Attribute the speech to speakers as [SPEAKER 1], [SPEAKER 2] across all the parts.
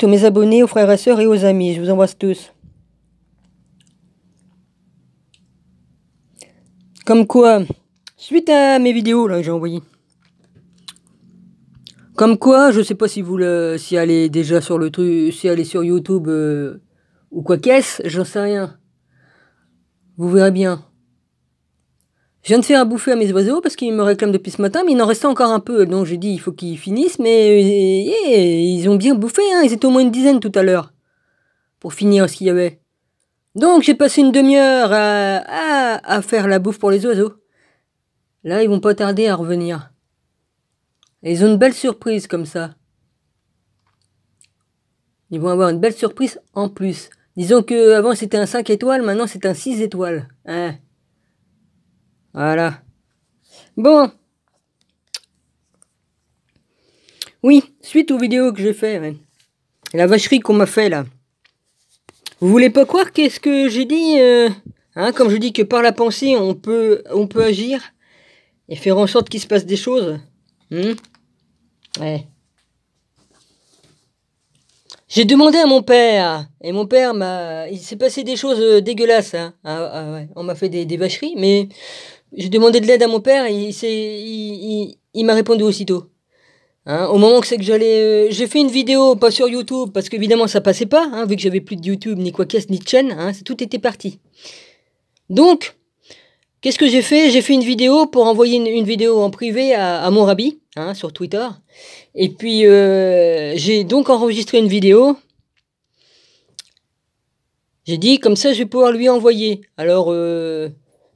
[SPEAKER 1] tous mes abonnés, aux frères et sœurs et aux amis. Je vous embrasse tous. Comme quoi, suite à mes vidéos là que j'ai envoyées. Comme quoi, je sais pas si si elle est déjà sur le truc, si elle est sur YouTube ou quoi qu'est-ce, j'en sais rien. Vous verrez bien. Je viens de faire à bouffer à mes oiseaux parce qu'ils me réclament depuis ce matin, mais il en restait encore un peu. Donc j'ai dit il faut qu'ils finissent, mais ils ont bien bouffé, hein. Ils étaient au moins une dizaine tout à l'heure pour finir ce qu'il y avait. Donc j'ai passé une demi-heure à faire la bouffe pour les oiseaux. Là, ils vont pas tarder à revenir. Et ils ont une belle surprise comme ça. Ils vont avoir une belle surprise en plus. Disons que avant c'était un 5 étoiles, maintenant c'est un 6 étoiles. Hein. Voilà. Bon. Oui, suite aux vidéos que j'ai fait, ouais. La vacherie qu'on m'a fait là. Vous voulez pas croire qu'est-ce que j'ai dit hein, comme je dis que par la pensée on peut agir et faire en sorte qu'il se passe des choses. Ouais. J'ai demandé à mon père, et mon père il s'est passé des choses dégueulasses, hein. Ouais. On m'a fait des vacheries, mais j'ai demandé de l'aide à mon père, et il m'a répondu aussitôt. Hein, au moment que c'est que j'allais, j'ai fait une vidéo, pas sur YouTube, parce qu'évidemment ça passait pas, hein, vu que j'avais plus de YouTube, ni quoi qu'est-ce, ni de chaîne, hein, tout était parti. Donc, qu'est-ce que j'ai fait? J'ai fait une vidéo pour envoyer une vidéo en privé à mon rabbi, hein, sur Twitter. Et puis, j'ai donc enregistré une vidéo. J'ai dit, comme ça, je vais pouvoir lui envoyer. Alors,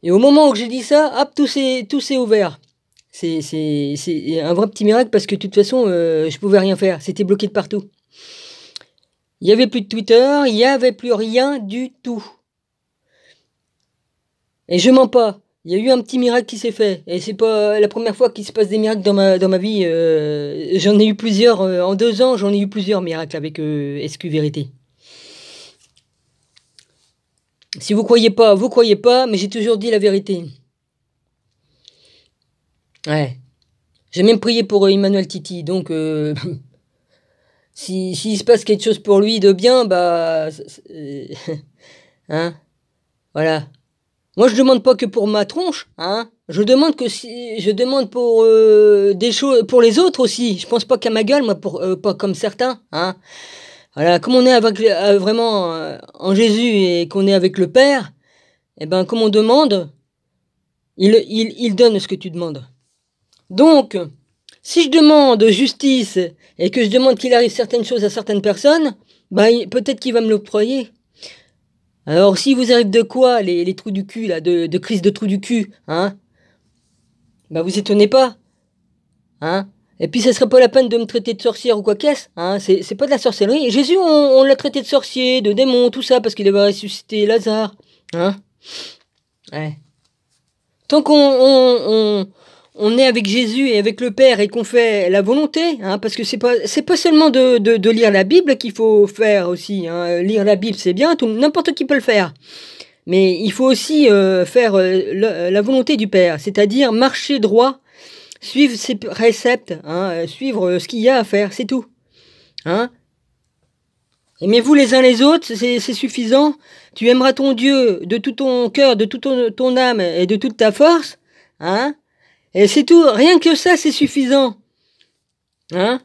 [SPEAKER 1] et au moment où j'ai dit ça, hop, tout s'est ouvert. C'est un vrai petit miracle parce que de toute façon, je pouvais rien faire. C'était bloqué de partout. Il n'y avait plus de Twitter, il n'y avait plus rien du tout. Et je mens pas. Il y a eu un petit miracle qui s'est fait. Et c'est pas la première fois qu'il se passe des miracles dans ma vie. J'en ai eu plusieurs. En 2 ans, j'en ai eu plusieurs miracles avec SQ Vérité. Si vous croyez pas, mais j'ai toujours dit la vérité. Ouais. J'ai même prié pour Emmanuel Titi, donc s'il se passe quelque chose pour lui de bien, bah hein, voilà. Moi je demande pas que pour ma tronche, hein. Je demande pour des choses pour les autres aussi. Je pense pas qu'à ma gueule, moi pas comme certains, hein. Voilà, comme on est avec vraiment en Jésus et qu'on est avec le Père, eh ben comme on demande, il donne ce que tu demandes. Donc, si je demande justice et que je demande qu'il arrive certaines choses à certaines personnes, bah peut-être qu'il va me l'octroyer. Alors, si vous arrive de quoi, les trous du cul, là, de crise de trous du cul, hein, bah vous étonnez pas, hein. Et puis, ça serait pas la peine de me traiter de sorcière ou quoi qu'est-ce, hein, c'est pas de la sorcellerie. Jésus, on l'a traité de sorcier, de démon, tout ça, parce qu'il avait ressuscité Lazare, hein. Ouais. Tant qu'on est avec Jésus et avec le Père et qu'on fait la volonté, hein, parce que c'est pas seulement de lire la Bible qu'il faut faire aussi, hein. Lire la Bible c'est bien, n'importe qui peut le faire, mais il faut aussi faire la volonté du Père, c'est-à-dire marcher droit, suivre ses préceptes, hein, suivre ce qu'il y a à faire, c'est tout, hein. Aimez-vous les uns les autres, c'est suffisant. Tu aimeras ton Dieu de tout ton cœur, de toute ton âme et de toute ta force, hein. Et c'est tout, rien que ça, c'est suffisant. Hein?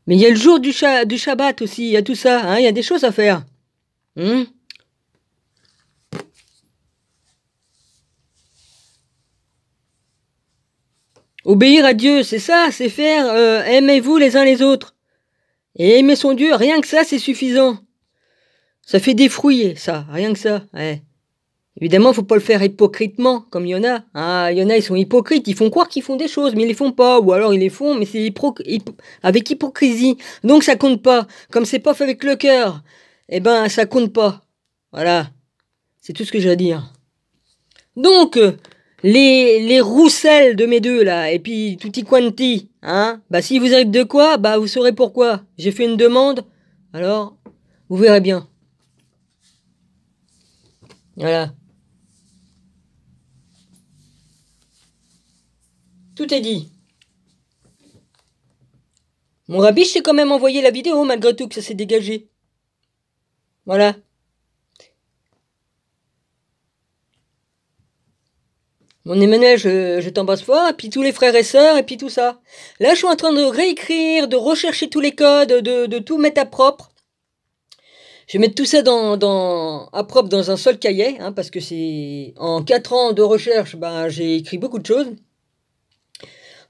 [SPEAKER 1] Mais il y a le jour du Shabbat aussi, il y a tout ça, hein? Il y a des choses à faire. Obéir à Dieu, c'est ça, c'est faire aimez-vous les uns les autres. Et aimer son Dieu, rien que ça, c'est suffisant. Ça fait défrouiller, ça, rien que ça. Ouais. Évidemment, faut pas le faire hypocritement, comme il y en a. Ah, il y en a, ils sont hypocrites, ils font croire qu'ils font des choses, mais ils les font pas. Ou alors ils les font, mais c'est avec hypocrisie. Donc ça compte pas. Comme c'est pas fait avec le cœur, eh ben ça compte pas. Voilà. C'est tout ce que j'ai à dire. Donc, les rousselles de mes deux, là, et puis tutti quanti, hein, bah si vous arrive de quoi, bah vous saurez pourquoi. J'ai fait une demande, alors, vous verrez bien. Voilà. Tout est dit. Mon rabbi, je t'ai quand même envoyé la vidéo, malgré tout, que ça s'est dégagé. Voilà. Mon Emmanuel, je t'embrasse fort, et puis tous les frères et sœurs, et puis tout ça. Là, je suis en train de réécrire, de rechercher tous les codes, de tout mettre à propre. Je vais mettre tout ça à propre dans un seul cahier, hein, parce que c'est en 4 ans de recherche, ben, j'ai écrit beaucoup de choses.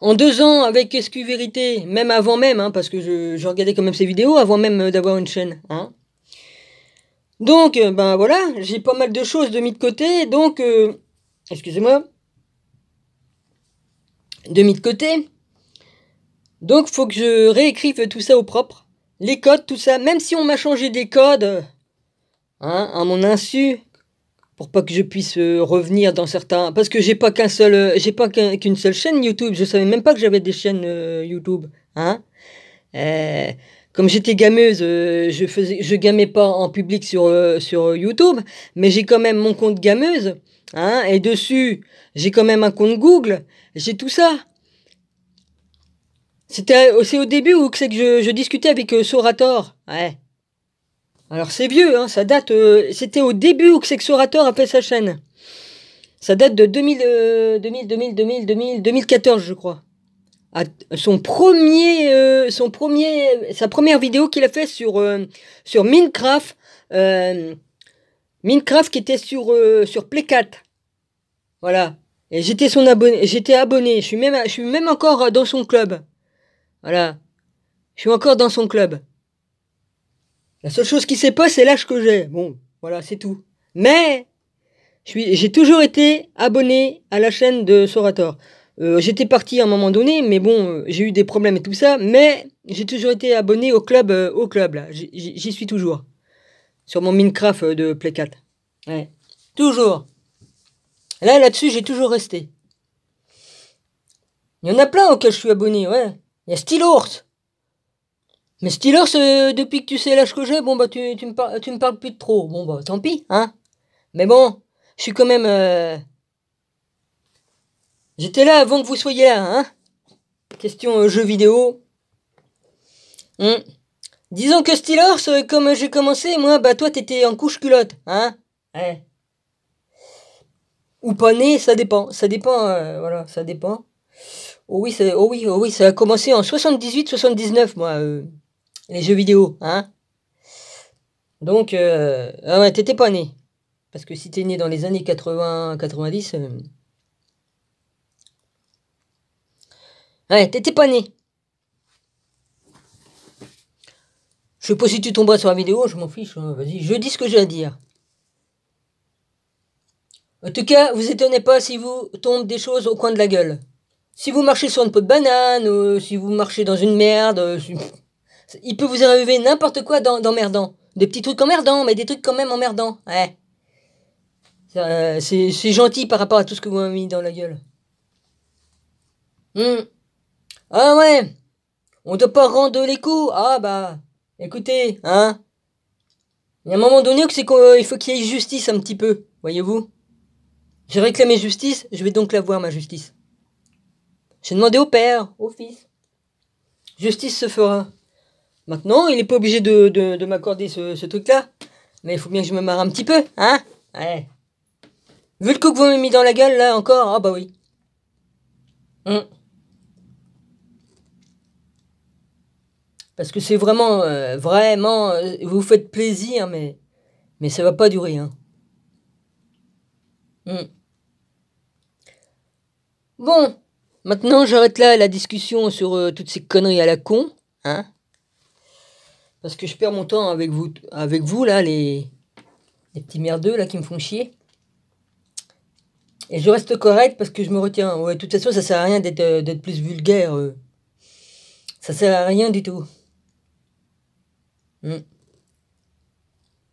[SPEAKER 1] En 2 ans, avec SQ Vérité, même avant même, hein, parce que je regardais quand même ces vidéos avant même d'avoir une chaîne. Hein. Donc, ben voilà, j'ai pas mal de choses de mis de côté, donc, excusez-moi, de mis de côté. Donc, faut que je réécrive tout ça au propre. Les codes, tout ça, même si on m'a changé des codes, hein, à mon insu, pour pas que je puisse revenir dans certains, parce que j'ai pas qu'une seule chaîne YouTube. Je savais même pas que j'avais des chaînes YouTube, hein. Euh, Comme j'étais gameuse, je gamais pas en public sur YouTube, mais j'ai quand même mon compte gameuse, hein, et dessus j'ai quand même un compte Google, j'ai tout ça. C'est au début où c'est que je discutais avec Sorator, ouais. Alors c'est vieux, hein, ça date. C'était au début où c'est que Sorator a fait sa chaîne. Ça date de 2014, je crois. Sa première vidéo qu'il a fait sur Minecraft, Minecraft qui était sur Play 4. Voilà. Et j'étais abonné. Je suis même encore dans son club. Voilà. Je suis encore dans son club. La seule chose qui s'est pas, c'est l'âge que j'ai. Bon, voilà, c'est tout. Mais j'ai toujours été abonné à la chaîne de Sorator. J'étais parti à un moment donné, mais bon, j'ai eu des problèmes et tout ça, mais j'ai toujours été abonné au club là. J'y suis toujours. Sur mon Minecraft de Play 4. Ouais. Toujours. Là-dessus, j'ai toujours resté. Il y en a plein auxquels je suis abonné, ouais. Il y a Steelhorse. Mais Steelhorse, depuis que tu sais l'âge que j'ai, bon bah tu me parles plus de trop. Bon bah tant pis, hein. Mais bon, je suis quand même... J'étais là avant que vous soyez là, hein. Question jeux vidéo. Disons que Steelhorse, comme j'ai commencé, moi, bah toi t'étais en couche culotte, hein. Ouais. Ou pas né, ça dépend. Ça dépend, voilà, ça dépend. Oh oui, ça a commencé en 78-79, moi, les jeux vidéo, hein. Donc, ah ouais, t'étais pas né. Parce que si t'es né dans les années 80-90, ouais, t'étais pas né. Je sais pas si tu tomberas sur la vidéo, je m'en fiche, hein. Vas-y, je dis ce que j'ai à dire. En tout cas, vous étonnez pas si vous tombez des choses au coin de la gueule. Si vous marchez sur une peau de banane, ou si vous marchez dans une merde, il peut vous arriver n'importe quoi d'emmerdant. Des petits trucs emmerdants, mais des trucs quand même emmerdants. Ouais. C'est gentil par rapport à tout ce que vous m'avez mis dans la gueule. Ah ouais, on doit pas rendre les coups. Ah bah, écoutez, hein. Il y a un moment donné que il faut qu'il y ait justice un petit peu, voyez-vous. J'ai réclamé justice, je vais donc la voir, ma justice. J'ai demandé au père, au fils. Justice se fera. Maintenant, il n'est pas obligé de m'accorder ce truc-là. Mais il faut bien que je me marre un petit peu, hein. Ouais. Vu le coup que vous m'avez mis dans la gueule, là, encore, ah bah oui. Parce que c'est vraiment, vous vous faites plaisir, mais ça va pas durer, hein. Bon, maintenant j'arrête là la discussion sur toutes ces conneries à la con, hein. Parce que je perds mon temps avec vous là, les petits merdeux là qui me font chier. Et je reste correct parce que je me retiens. Ouais, de toute façon, ça sert à rien d'être plus vulgaire. Ça sert à rien du tout.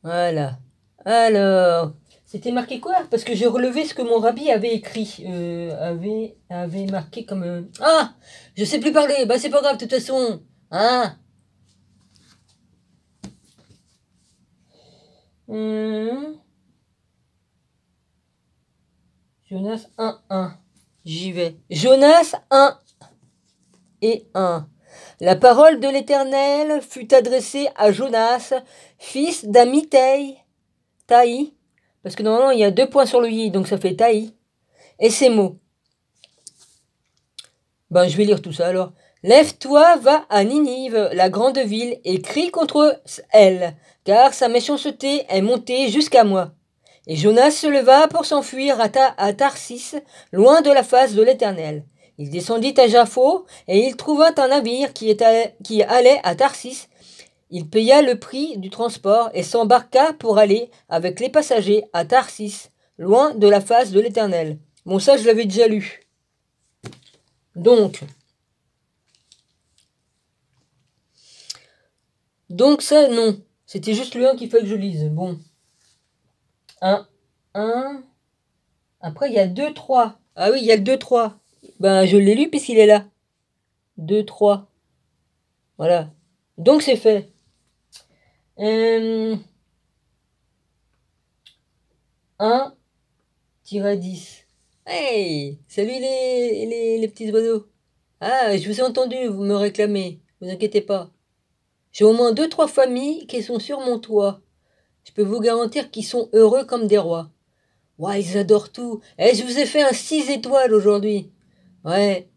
[SPEAKER 1] Voilà. Alors, c'était marqué quoi? Parce que j'ai relevé ce que mon rabbi avait écrit. Avait marqué comme... Ah! Je sais plus parler. Bah c'est pas grave, de toute façon. Hein? Jonas 1-1. J'y vais. Jonas 1 et 1. La parole de l'Éternel fut adressée à Jonas, fils d'Amittai, Taï, parce que normalement il y a 2 points sur le i, donc ça fait Taï, et ces mots. Ben, je vais lire tout ça alors. Lève-toi, va à Ninive, la grande ville, et crie contre elle, car sa méchanceté est montée jusqu'à moi. Et Jonas se leva pour s'enfuir à Tarsis, loin de la face de l'Éternel. Il descendit à Jaffo, et il trouva un navire qui allait à Tarsis. Il paya le prix du transport et s'embarqua pour aller, avec les passagers, à Tarsis, loin de la face de l'Éternel. Bon, ça, je l'avais déjà lu. Donc ça, non. C'était juste le 1 qu'il fallait que je lise. Bon. 1. Après, il y a 2, 3. Ah oui, il y a le 2, 3. Ben, je l'ai lu puisqu'il est là. 2, 3. Voilà. Donc, c'est fait. 1-10. Hey! Salut les petits oiseaux. Ah, je vous ai entendu, vous me réclamez. Vous inquiétez pas. J'ai au moins 2, 3 familles qui sont sur mon toit. Je peux vous garantir qu'ils sont heureux comme des rois. Ouais, ils adorent tout. Eh, je vous ai fait un 6 étoiles aujourd'hui. Ouais.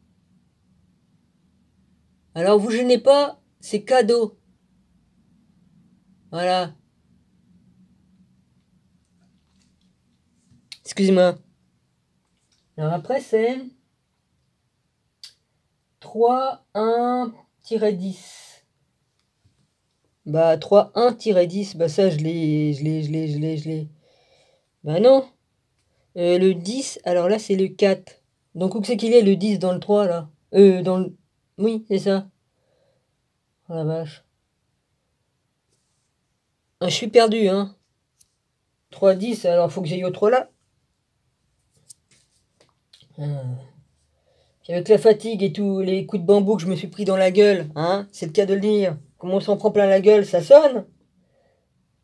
[SPEAKER 1] Alors vous gênez pas, c'est cadeau. Voilà. Excusez-moi. Alors après c'est 3-1-10. Bah 3-1-10, bah ça je l'ai. Bah non. Le 10, alors là c'est le 4. Donc où c'est qu'il est le 10 dans le 3 là? Dans le... Oui, c'est ça. Oh la vache. Ah, je suis perdu, hein. 3-10, alors faut que j'aille au 3 là. Puis avec la fatigue et tous les coups de bambou que je me suis pris dans la gueule, hein, c'est le cas de le dire. Comment on s'en prend plein la gueule, ça sonne.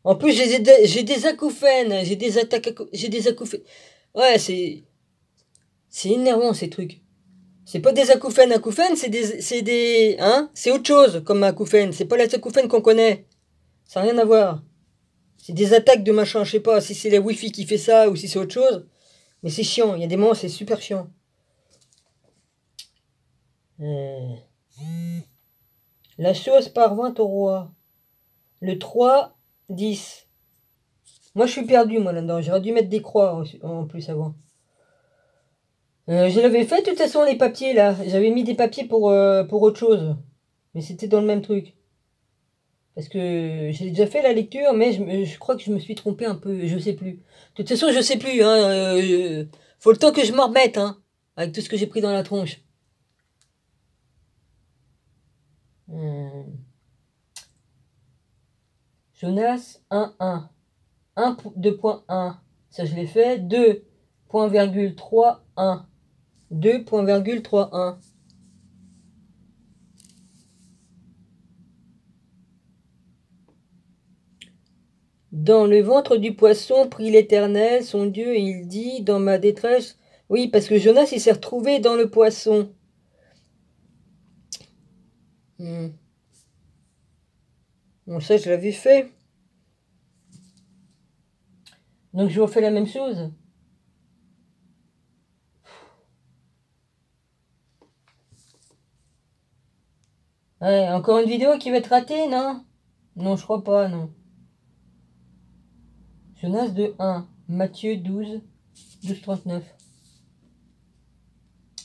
[SPEAKER 1] En plus, j'ai des acouphènes, j'ai des acouphènes. Ouais, c'est énervant ces trucs. C'est pas des acouphènes, hein, c'est autre chose comme acouphène. C'est pas les acouphènes qu'on connaît. Ça n'a rien à voir. C'est des attaques de machin, je sais pas si c'est la Wi-Fi qui fait ça ou si c'est autre chose. Mais c'est chiant, il y a des moments c'est super chiant. La chose parvint au roi. Le 3-10. Moi, je suis perdu, moi, là-dedans. J'aurais dû mettre des croix en plus avant. Je l'avais fait, de toute façon, les papiers, là. J'avais mis des papiers pour autre chose. Mais c'était dans le même truc. Parce que j'ai déjà fait la lecture, mais je crois que je me suis trompé un peu. Je sais plus. De toute façon, je sais plus. Hein, faut le temps que je m'en remette, hein. Avec tout ce que j'ai pris dans la tronche. Jonas 1-1. 2.1. Ça, je l'ai fait. 2.31. 2.31. Dans le ventre du poisson prit l'Éternel, son Dieu, et il dit, dans ma détresse... Oui, parce que Jonas, il s'est retrouvé dans le poisson. Bon, ça, je l'avais fait. Donc, je refais la même chose. Ouais, encore une vidéo qui va être ratée, non? Non, je crois pas, non. Jonas de 1. Matthieu 12, 39.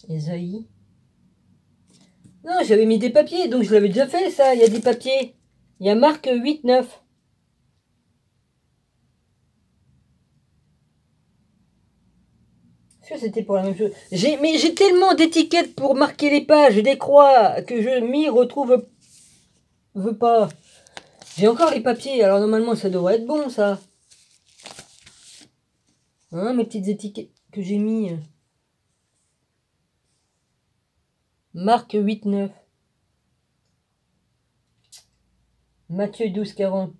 [SPEAKER 1] Ésaïe. Non, j'avais mis des papiers, donc je l'avais déjà fait, ça. Il y a des papiers. Il y a Marc 8, 9. C'était pour la même chose. Mais j'ai tellement d'étiquettes pour marquer les pages, des croix, que je m'y retrouve pas. J'ai encore les papiers, alors normalement ça devrait être bon, ça. Hein, mes petites étiquettes que j'ai mis. Marc 8, 9. Matthieu 12, 40.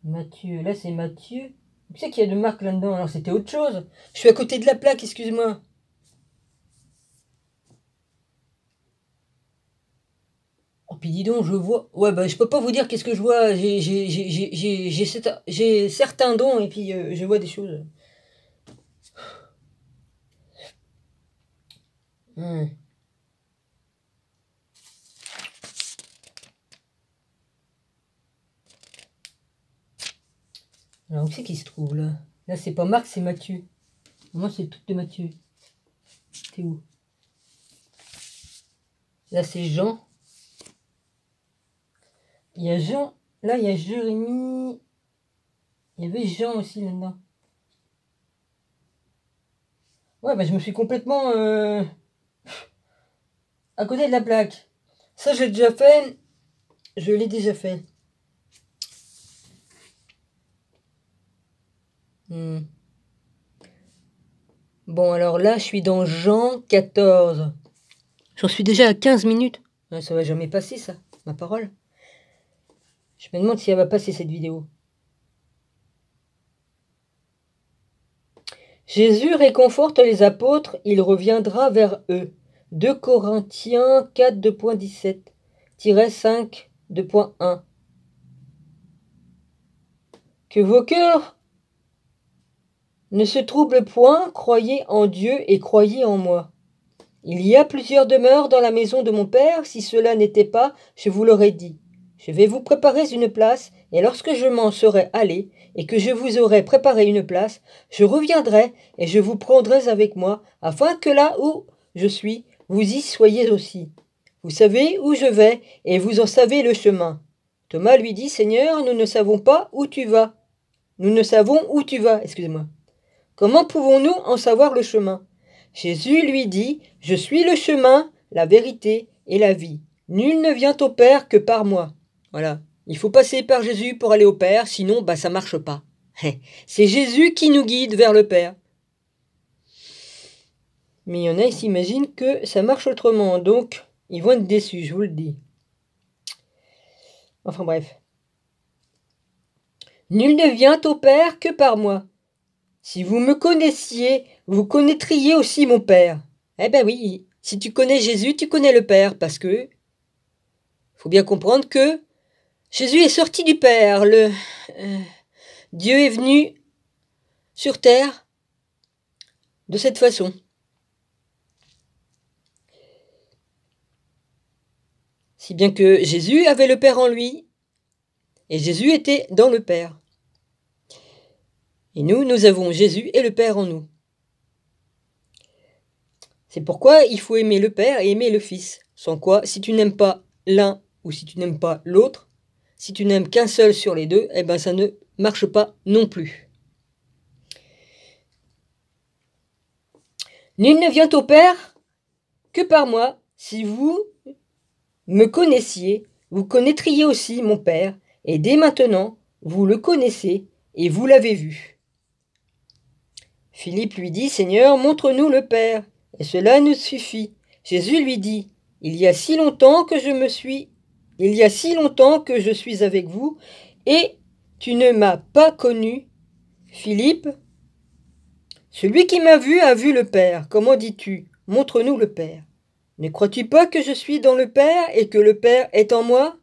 [SPEAKER 1] Matthieu, là c'est Matthieu. Tu sais qu'il y a de marques là-dedans, alors c'était autre chose. Je suis à côté de la plaque, excuse-moi. puis dis donc, je vois... Ouais, bah, je peux pas vous dire qu'est-ce que je vois. J'ai certains dons, et puis je vois des choses. Alors, où c'est qu'il se trouve, là? Là, c'est pas Marc, c'est Mathieu. Moi, c'est tout de Mathieu. T'es où? Là, c'est Jean. Il y a Jean. Là, il y a Jérémy. Il y avait Jean aussi, là-dedans. Ouais, bah, je me suis complètement... à côté de la plaque. Ça, j'ai déjà fait. Je l'ai déjà fait. Bon, alors là, je suis dans Jean 14. J'en suis déjà à 15 minutes. Ouais, ça va jamais passer, ça, ma parole. Je me demande si elle va passer, cette vidéo. Jésus réconforte les apôtres, il reviendra vers eux. 2 Corinthiens 4, 2.17-5, 2.1. Que vos cœurs ne se troublent point, croyez en Dieu et croyez en moi. Il y a plusieurs demeures dans la maison de mon Père, si cela n'était pas, je vous l'aurais dit. Je vais vous préparer une place, et lorsque je m'en serai allé, et que je vous aurai préparé une place, je reviendrai, et je vous prendrai avec moi, afin que là où je suis, vous y soyez aussi. Vous savez où je vais, et vous en savez le chemin. Thomas lui dit, Seigneur, nous ne savons pas où tu vas. Nous ne savons où tu vas, excusez-moi. Comment pouvons-nous en savoir le chemin? Jésus lui dit, je suis le chemin, la vérité et la vie. Nul ne vient au Père que par moi. Voilà. Il faut passer par Jésus pour aller au Père, sinon bah, ça marche pas. C'est Jésus qui nous guide vers le Père. Mais il y en a, ils s'imaginent que ça marche autrement, donc ils vont être déçus, je vous le dis. Enfin bref. Nul ne vient au Père que par moi. Si vous me connaissiez, vous connaîtriez aussi mon Père. Eh ben oui, si tu connais Jésus, tu connais le Père, parce que faut bien comprendre que Jésus est sorti du Père. Dieu est venu sur terre de cette façon. Si bien que Jésus avait le Père en lui, et Jésus était dans le Père. Et nous avons Jésus et le Père en nous. C'est pourquoi il faut aimer le Père et aimer le Fils. Sans quoi, si tu n'aimes pas l'un ou si tu n'aimes pas l'autre, si tu n'aimes qu'un seul sur les deux, eh ben ça ne marche pas non plus. Nul ne vient au Père que par moi. Si vous me connaissiez, vous connaîtriez aussi mon Père, et dès maintenant, vous le connaissez et vous l'avez vu. Philippe lui dit, Seigneur, montre-nous le Père, et cela nous suffit. Jésus lui dit, il y a si longtemps que je suis avec vous, et tu ne m'as pas connu, Philippe. Celui qui m'a vu a vu le Père. Comment dis-tu? Montre-nous le Père. Ne crois-tu pas que je suis dans le Père et que le Père est en moi?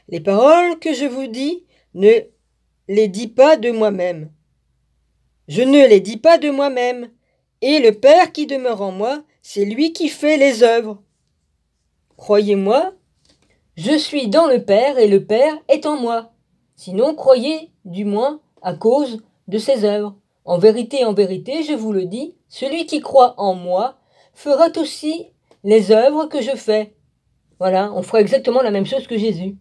[SPEAKER 1] Les paroles que je vous dis, ne les dis pas de moi-même. Je ne les dis pas de moi-même, et le Père qui demeure en moi, c'est lui qui fait les œuvres. Croyez-moi, je suis dans le Père et le Père est en moi. Sinon, croyez du moins à cause de ses œuvres. En vérité, je vous le dis, celui qui croit en moi fera aussi les œuvres que je fais. Voilà, on fera exactement la même chose que Jésus.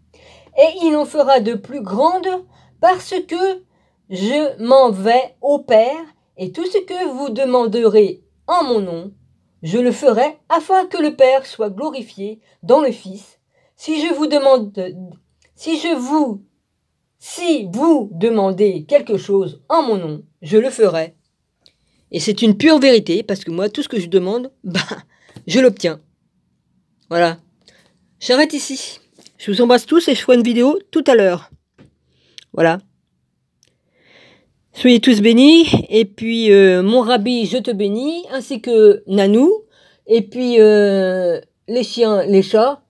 [SPEAKER 1] Et il en fera de plus grandes parce que je m'en vais au Père, et tout ce que vous demanderez en mon nom, je le ferai afin que le Père soit glorifié dans le Fils. Si vous demandez quelque chose en mon nom, je le ferai. Et c'est une pure vérité, parce que moi, tout ce que je demande, je l'obtiens. Voilà. J'arrête ici. Je vous embrasse tous et je ferai une vidéo tout à l'heure. Voilà. Soyez tous bénis. Et puis, mon rabbi, je te bénis, ainsi que Nanou. Et puis, les chiens, les chats.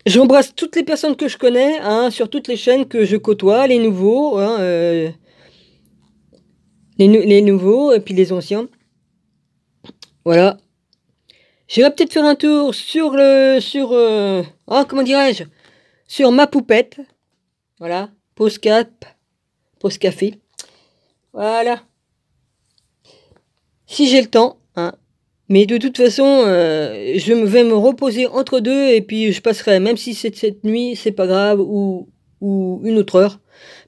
[SPEAKER 1] J'embrasse toutes les personnes que je connais, hein, sur toutes les chaînes que je côtoie, les nouveaux, hein, les nouveaux et puis les anciens. Voilà. J'irai peut-être faire un tour sur comment dirais-je, sur ma poupette. Voilà. Pause cap, pause café. Voilà. Si j'ai le temps, hein. Mais de toute façon, je vais me reposer entre deux et puis je passerai, même si c'est cette nuit, c'est pas grave, ou une autre heure.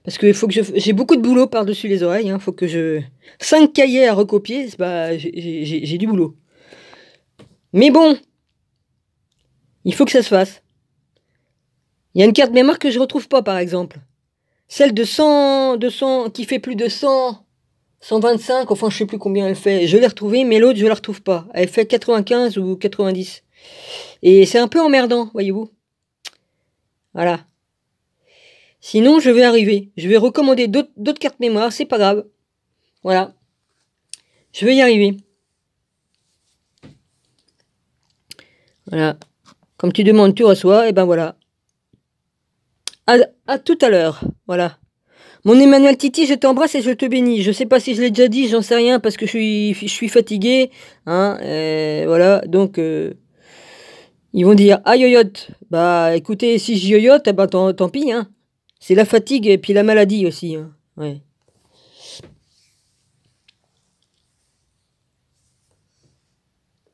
[SPEAKER 1] Parce que j'ai beaucoup de boulot par-dessus les oreilles, hein, faut que 5 cahiers à recopier, bah, j'ai du boulot. Mais bon, il faut que ça se fasse. Il y a une carte mémoire que je retrouve pas, par exemple. Celle de 100, qui fait plus de 125, enfin je sais plus combien elle fait. Je l'ai retrouvée, mais l'autre je la retrouve pas. Elle fait 95 ou 90. Et c'est un peu emmerdant, voyez-vous. Voilà. Sinon, je vais arriver. Je vais recommander d'autres cartes mémoire, c'est pas grave. Voilà. Je vais y arriver. Voilà. Comme tu demandes, tu reçois, et ben voilà. À tout à l'heure. Voilà. Mon Emmanuel Titi, je t'embrasse et je te bénis. Je sais pas si je l'ai déjà dit, j'en sais rien parce que je suis fatigué. Hein, voilà, donc ils vont dire ah yoyote. Bah écoutez, si je yoyote, eh ben, tant pis. Hein. C'est la fatigue et puis la maladie aussi. Hein. Ouais.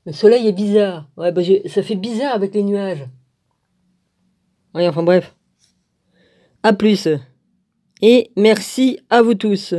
[SPEAKER 1] Le soleil est bizarre. Ouais, bah, ça fait bizarre avec les nuages. Ouais, enfin bref. À plus. Et merci à vous tous.